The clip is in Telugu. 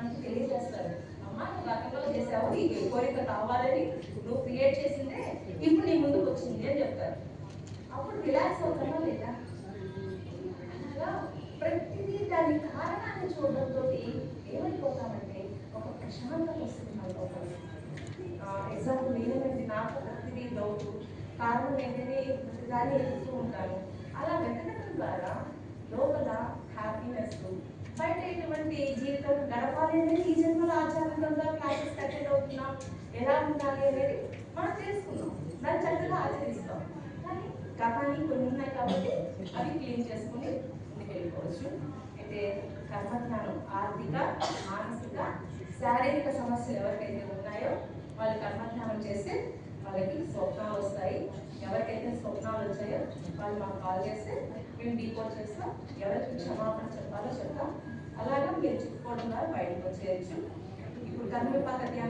మనకి తెలియజేస్తారు. అమ్మా నువ్వు గతంలో చేసావు, నీకు కోరిక కావాలని నువ్వు క్రియేట్ చేసిందే ఇప్పుడు నీ ముందుకు వచ్చింది అని చెప్తారు. అప్పుడు రిలాక్స్ అవుతామా లేదా? అనగా ప్రతిదీ దాని కారణాన్ని చూడడంతో ఏమైపోతామంటే ఒక ప్రశాంతత వస్తుంది మన లోపల. ఎగ్జాంపుల్ నేనేంటి, నాకు ప్రతిదీ డౌట్, కారణం ఏంటని ప్రతిదాన్ని ఎదుగుతూ ఉంటాను. అలా వెతకడం ద్వారా లోపల హ్యాపీనెస్, బయట ఎటువంటి జీవితం గడపాలి అనేది ఈ జన్మలో ఆచారంగా క్లాసెస్ అటెండ్ అవుతున్నాం, ఎలా ఉండాలి అనేది మనం తెలుసుకున్నాం, దాన్ని చక్కగా ఆచరిస్తాం. కానీ గతాన్ని కొన్ని ఉన్నాయి కాబట్టి అవి క్లీన్ చేసుకుని ముందుకెళ్ళిపోవచ్చు. అయితే కర్మజ్ఞానం ఆర్థిక, మానసిక, శారీరక సమస్యలు ఎవరికైతే ఉన్నాయో వాళ్ళు కర్మజ్ఞానం చేస్తే వాళ్ళకి స్వప్నాలు వస్తాయి. ఎవరికైతే స్వప్నాలు వచ్చాయో వాళ్ళు మాకు కాల్ చేస్తే మేము డీకోడ్ చేస్తాం, ఎవరికి క్షమాపణ చెప్పాలో చెప్తాం. అలాగా మీరు చెప్పుకోవడం ద్వారా బయటకు వచ్చేయచ్చు. ఇప్పుడు కర్మ పద్ధతి